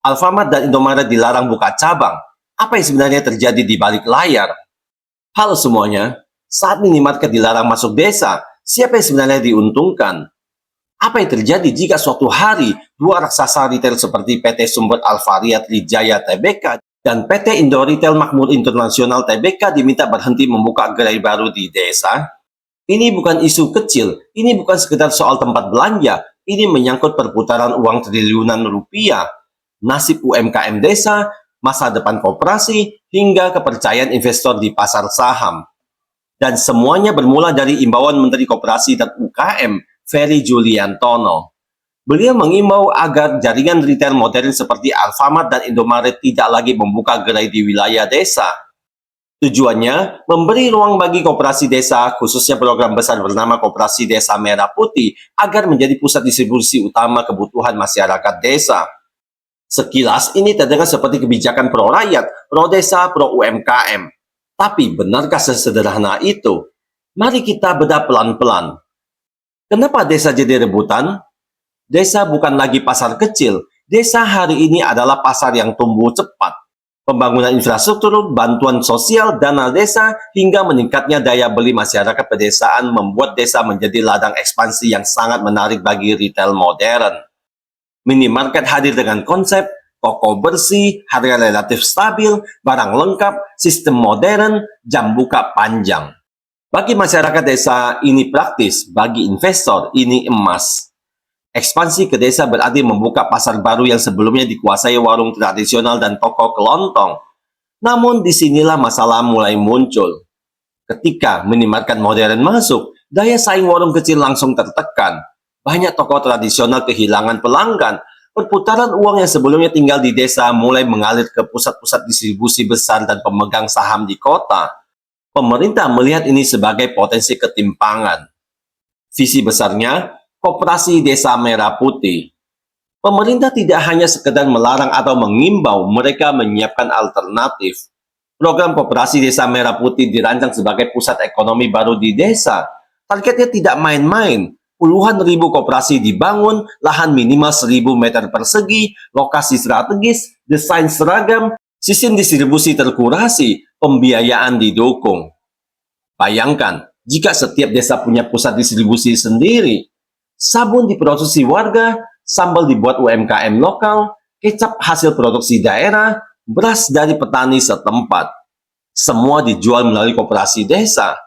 Alfamart dan Indomaret dilarang buka cabang. Apa yang sebenarnya terjadi di balik layar? Halo semuanya, saat minimarket dilarang masuk desa, siapa yang sebenarnya diuntungkan? Apa yang terjadi jika suatu hari dua raksasa retail seperti PT Sumber Alfariat Wijaya Tbk dan PT Indo Retail Makmur Internasional Tbk diminta berhenti membuka gerai baru di desa? Ini bukan isu kecil, ini bukan sekedar soal tempat belanja, ini menyangkut perputaran uang triliunan rupiah, nasib UMKM desa, masa depan koperasi, hingga kepercayaan investor di pasar saham. Dan semuanya bermula dari imbauan Menteri Koperasi dan UKM, Ferry Juliantono. Beliau mengimbau agar jaringan retail modern seperti Alfamart dan Indomaret tidak lagi membuka gerai di wilayah desa. Tujuannya, memberi ruang bagi koperasi desa, khususnya program besar bernama Koperasi Desa Merah Putih, agar menjadi pusat distribusi utama kebutuhan masyarakat desa. Sekilas, ini terdengar seperti kebijakan pro-rakyat, pro-desa, pro-UMKM. Tapi, benarkah sesederhana itu? Mari kita bedah pelan-pelan. Kenapa desa jadi rebutan? Desa bukan lagi pasar kecil. Desa hari ini adalah pasar yang tumbuh cepat. Pembangunan infrastruktur, bantuan sosial, dana desa, hingga meningkatnya daya beli masyarakat pedesaan membuat desa menjadi ladang ekspansi yang sangat menarik bagi retail modern. Minimarket hadir dengan konsep toko bersih, harga relatif stabil, barang lengkap, sistem modern, jam buka panjang. Bagi masyarakat desa, ini praktis. Bagi investor, ini emas. Ekspansi ke desa berarti membuka pasar baru yang sebelumnya dikuasai warung tradisional dan toko kelontong. Namun disinilah masalah mulai muncul. Ketika minimarket modern masuk, daya saing warung kecil langsung tertekan. Banyak toko tradisional kehilangan pelanggan. Perputaran uang yang sebelumnya tinggal di desa mulai mengalir ke pusat-pusat distribusi besar dan pemegang saham di kota. Pemerintah melihat ini sebagai potensi ketimpangan. Visi besarnya, Koperasi Desa Merah Putih. Pemerintah tidak hanya sekedar melarang atau mengimbau, mereka menyiapkan alternatif. Program Koperasi Desa Merah Putih dirancang sebagai pusat ekonomi baru di desa. Targetnya tidak main-main. Puluhan ribu koperasi dibangun, lahan minimal 1.000 meter persegi, lokasi strategis, desain seragam, sistem distribusi terkurasi, pembiayaan didukung. Bayangkan, jika setiap desa punya pusat distribusi sendiri, sabun diproduksi warga, sambal dibuat UMKM lokal, kecap hasil produksi daerah, beras dari petani setempat. Semua dijual melalui koperasi desa.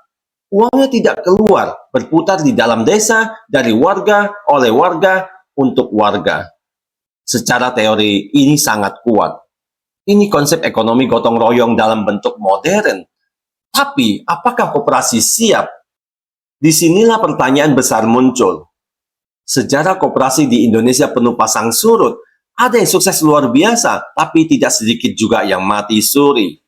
Uangnya tidak keluar, berputar di dalam desa, dari warga, oleh warga, untuk warga. Secara teori, ini sangat kuat. Ini konsep ekonomi gotong royong dalam bentuk modern. Tapi, apakah koperasi siap? Disinilah pertanyaan besar muncul. Sejarah koperasi di Indonesia penuh pasang surut. Ada yang sukses luar biasa, tapi tidak sedikit juga yang mati suri.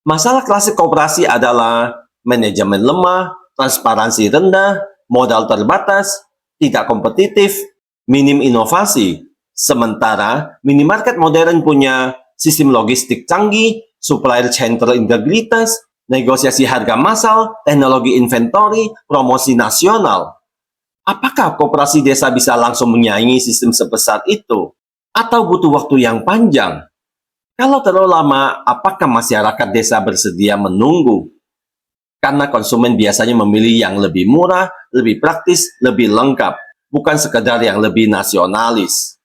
Masalah klasik koperasi adalah manajemen lemah, transparansi rendah, modal terbatas, tidak kompetitif, minim inovasi. Sementara minimarket modern punya sistem logistik canggih, supplier chain terintegritas, negosiasi harga massal, teknologi inventory, promosi nasional. Apakah koperasi desa bisa langsung menyaingi sistem sebesar itu? Atau butuh waktu yang panjang? Kalau terlalu lama, apakah masyarakat desa bersedia menunggu? Karena konsumen biasanya memilih yang lebih murah, lebih praktis, lebih lengkap, bukan sekedar yang lebih nasionalis.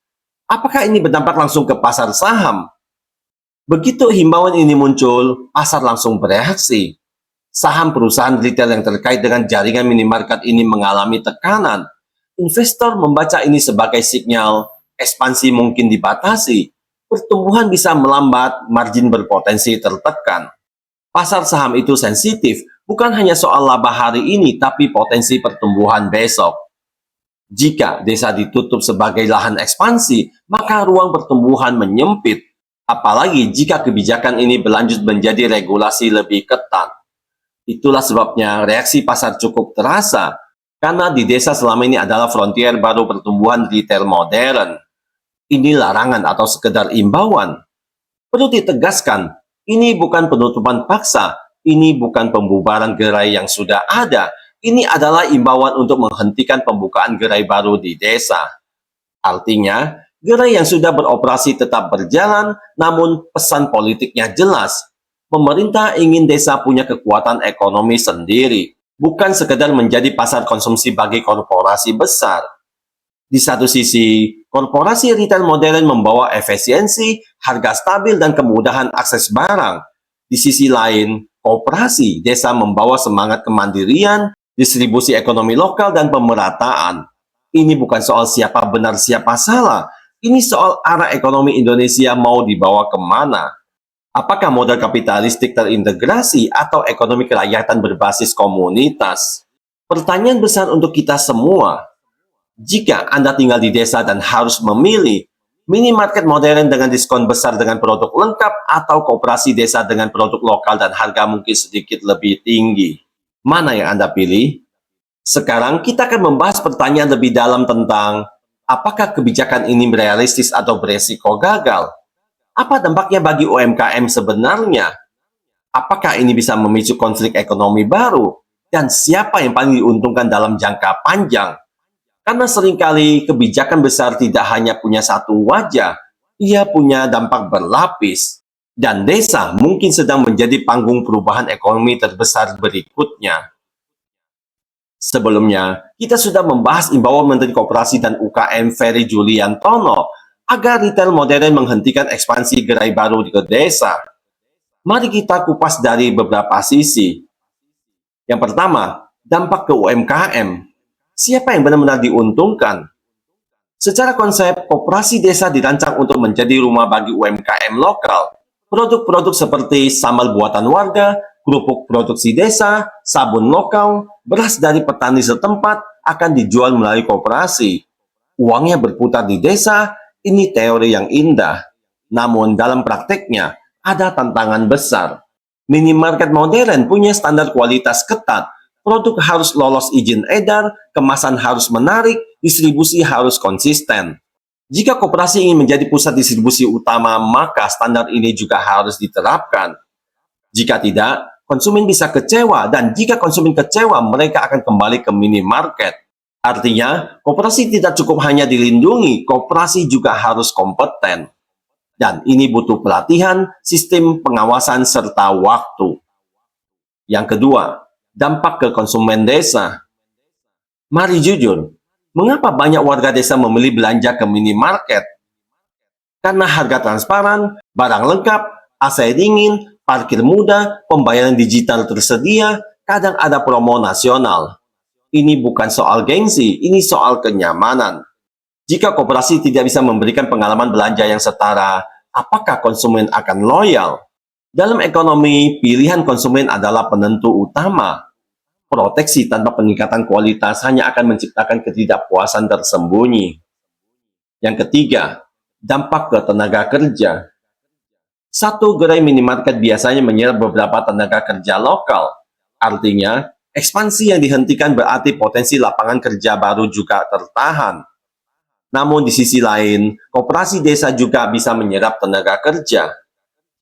Apakah ini berdampak langsung ke pasar saham? Begitu himbauan ini muncul, pasar langsung bereaksi. Saham perusahaan retail yang terkait dengan jaringan minimarket ini mengalami tekanan. Investor membaca ini sebagai sinyal ekspansi mungkin dibatasi, pertumbuhan bisa melambat, margin berpotensi tertekan. Pasar saham itu sensitif, bukan hanya soal laba hari ini, tapi potensi pertumbuhan besok. Jika desa ditutup sebagai lahan ekspansi, maka ruang pertumbuhan menyempit. Apalagi jika kebijakan ini berlanjut menjadi regulasi lebih ketat. Itulah sebabnya reaksi pasar cukup terasa, karena di desa selama ini adalah frontier baru pertumbuhan retail modern. Ini larangan atau sekedar imbauan. Perlu ditegaskan, ini bukan penutupan paksa, ini bukan pembubaran gerai yang sudah ada, ini adalah imbauan untuk menghentikan pembukaan gerai baru di desa. Artinya, Gerai yang sudah beroperasi tetap berjalan, namun pesan politiknya jelas. Pemerintah ingin desa punya kekuatan ekonomi sendiri, bukan sekedar menjadi pasar konsumsi bagi korporasi besar. Di satu sisi, korporasi retail modern membawa efisiensi, harga stabil, dan kemudahan akses barang. Di sisi lain, koperasi desa membawa semangat kemandirian, distribusi ekonomi lokal, dan pemerataan. Ini bukan soal siapa benar siapa salah, ini soal arah ekonomi Indonesia mau dibawa kemana. Apakah model kapitalistik terintegrasi atau ekonomi kerakyatan berbasis komunitas? Pertanyaan besar untuk kita semua. Jika Anda tinggal di desa dan harus memilih minimarket modern dengan diskon besar dengan produk lengkap atau koperasi desa dengan produk lokal dan harga mungkin sedikit lebih tinggi, mana yang Anda pilih? Sekarang kita akan membahas pertanyaan lebih dalam tentang apakah kebijakan ini realistis atau beresiko gagal? Apa dampaknya bagi UMKM sebenarnya? Apakah ini bisa memicu konflik ekonomi baru? Dan siapa yang paling diuntungkan dalam jangka panjang? Karena seringkali kebijakan besar tidak hanya punya satu wajah, ia punya dampak berlapis. Dan desa mungkin sedang menjadi panggung perubahan ekonomi terbesar berikutnya. Sebelumnya, kita sudah membahas imbauan Menteri Koperasi dan UKM Ferry Juliantono agar retail modern menghentikan ekspansi gerai baru di desa. Mari kita kupas dari beberapa sisi. Yang pertama, dampak ke UMKM. Siapa yang benar-benar diuntungkan? Secara konsep, koperasi desa dirancang untuk menjadi rumah bagi UMKM lokal. Produk-produk seperti sambal buatan warga, kerupuk produksi desa, sabun lokal, beras dari petani setempat akan dijual melalui koperasi. Uangnya berputar di desa, ini teori yang indah. Namun dalam prakteknya, ada tantangan besar. Minimarket modern punya standar kualitas ketat. Produk harus lolos izin edar, kemasan harus menarik, distribusi harus konsisten. Jika koperasi ingin menjadi pusat distribusi utama, maka standar ini juga harus diterapkan. Jika tidak, konsumen bisa kecewa, dan jika konsumen kecewa, mereka akan kembali ke minimarket. Artinya, koperasi tidak cukup hanya dilindungi, koperasi juga harus kompeten. Dan ini butuh pelatihan, sistem pengawasan, serta waktu. Yang kedua, dampak ke konsumen desa. Mari jujur, mengapa banyak warga desa memilih belanja ke minimarket? Karena harga transparan, barang lengkap, AC dingin, parkir mudah, pembayaran digital tersedia, kadang ada promo nasional. Ini bukan soal gengsi, ini soal kenyamanan. Jika koperasi tidak bisa memberikan pengalaman belanja yang setara, apakah konsumen akan loyal? Dalam ekonomi, pilihan konsumen adalah penentu utama. Proteksi tanpa peningkatan kualitas hanya akan menciptakan ketidakpuasan tersembunyi. Yang ketiga, dampak ke tenaga kerja. Satu gerai minimarket biasanya menyerap beberapa tenaga kerja lokal. Artinya, ekspansi yang dihentikan berarti potensi lapangan kerja baru juga tertahan. Namun di sisi lain, koperasi desa juga bisa menyerap tenaga kerja.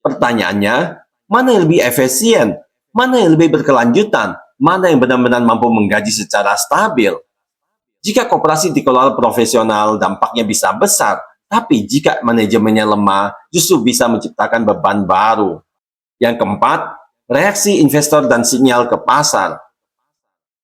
Pertanyaannya, mana yang lebih efisien? Mana yang lebih berkelanjutan? Mana yang benar-benar mampu menggaji secara stabil? Jika koperasi dikelola profesional, dampaknya bisa besar. Tapi jika manajemennya lemah, justru bisa menciptakan beban baru. Yang keempat, reaksi investor dan sinyal ke pasar.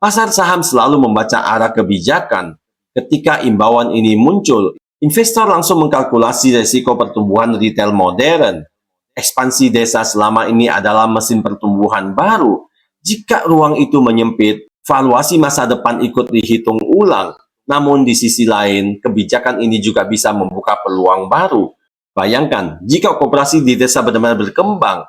Pasar saham selalu membaca arah kebijakan. Ketika imbauan ini muncul, investor langsung mengkalkulasi risiko pertumbuhan retail modern. Ekspansi desa selama ini adalah mesin pertumbuhan baru. Jika ruang itu menyempit, valuasi masa depan ikut dihitung ulang. Namun di sisi lain, kebijakan ini juga bisa membuka peluang baru. Bayangkan, jika koperasi di desa benar-benar berkembang,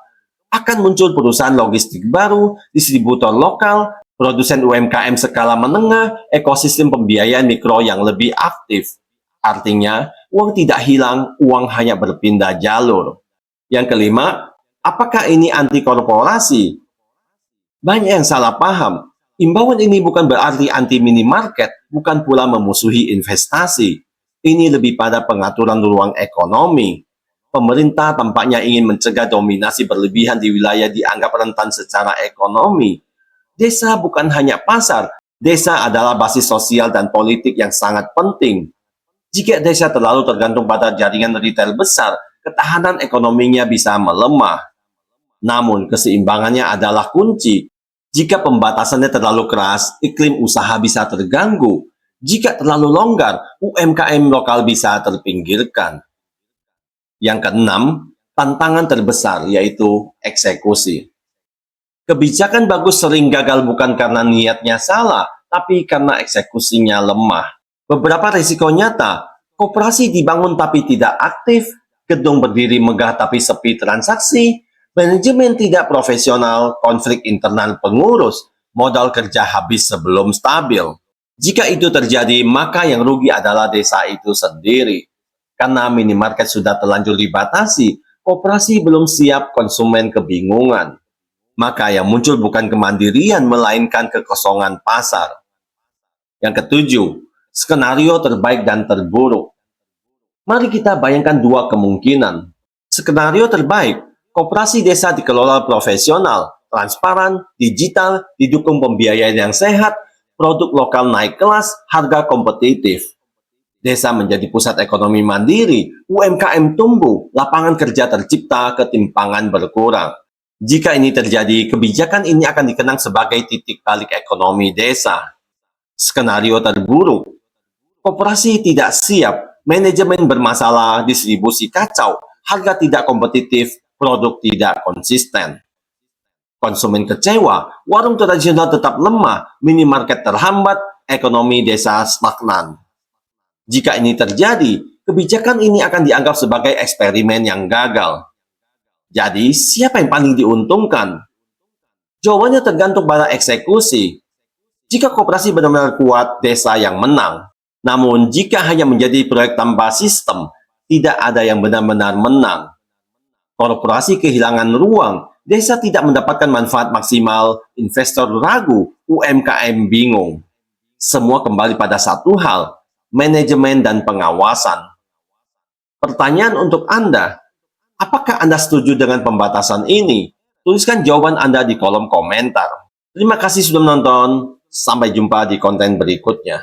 akan muncul perusahaan logistik baru, distributor lokal, produsen UMKM skala menengah, ekosistem pembiayaan mikro yang lebih aktif. Artinya, uang tidak hilang, uang hanya berpindah jalur. Yang kelima, apakah ini anti korporasi? Banyak yang salah paham. Imbauan ini bukan berarti anti minimarket, bukan pula memusuhi investasi. Ini lebih pada pengaturan ruang ekonomi. Pemerintah tampaknya ingin mencegah dominasi berlebihan di wilayah dianggap rentan secara ekonomi. Desa bukan hanya pasar, desa adalah basis sosial dan politik yang sangat penting. Jika desa terlalu tergantung pada jaringan retail besar, ketahanan ekonominya bisa melemah. Namun, keseimbangannya adalah kunci. Jika pembatasannya terlalu keras, iklim usaha bisa terganggu. Jika terlalu longgar, UMKM lokal bisa terpinggirkan. Yang keenam, tantangan terbesar yaitu eksekusi. Kebijakan bagus sering gagal bukan karena niatnya salah, tapi karena eksekusinya lemah. Beberapa risiko nyata, koperasi dibangun tapi tidak aktif, gedung berdiri megah tapi sepi transaksi, manajemen tidak profesional, konflik internal pengurus, modal kerja habis sebelum stabil. Jika itu terjadi, maka yang rugi adalah desa itu sendiri. Karena minimarket sudah terlanjur dibatasi, koperasi belum siap, konsumen kebingungan. Maka yang muncul bukan kemandirian, melainkan kekosongan pasar. Yang ketujuh, skenario terbaik dan terburuk. Mari kita bayangkan dua kemungkinan. Skenario terbaik, koperasi desa dikelola profesional, transparan, digital, didukung pembiayaan yang sehat, produk lokal naik kelas, harga kompetitif. Desa menjadi pusat ekonomi mandiri, UMKM tumbuh, lapangan kerja tercipta, ketimpangan berkurang. Jika ini terjadi, kebijakan ini akan dikenang sebagai titik balik ekonomi desa. Skenario terburuk, koperasi tidak siap, manajemen bermasalah, distribusi kacau, harga tidak kompetitif, produk tidak konsisten. Konsumen kecewa, warung tradisional tetap lemah, minimarket terhambat, ekonomi desa stagnan. Jika ini terjadi, kebijakan ini akan dianggap sebagai eksperimen yang gagal. Jadi, siapa yang paling diuntungkan? Jawabannya tergantung pada eksekusi. Jika koperasi benar-benar kuat, desa yang menang. Namun, jika hanya menjadi proyek tanpa sistem, tidak ada yang benar-benar menang. Korporasi kehilangan ruang, desa tidak mendapatkan manfaat maksimal, investor ragu, UMKM bingung. Semua kembali pada satu hal, manajemen dan pengawasan. Pertanyaan untuk Anda, apakah Anda setuju dengan pembatasan ini? Tuliskan jawaban Anda di kolom komentar. Terima kasih sudah menonton. Sampai jumpa di konten berikutnya.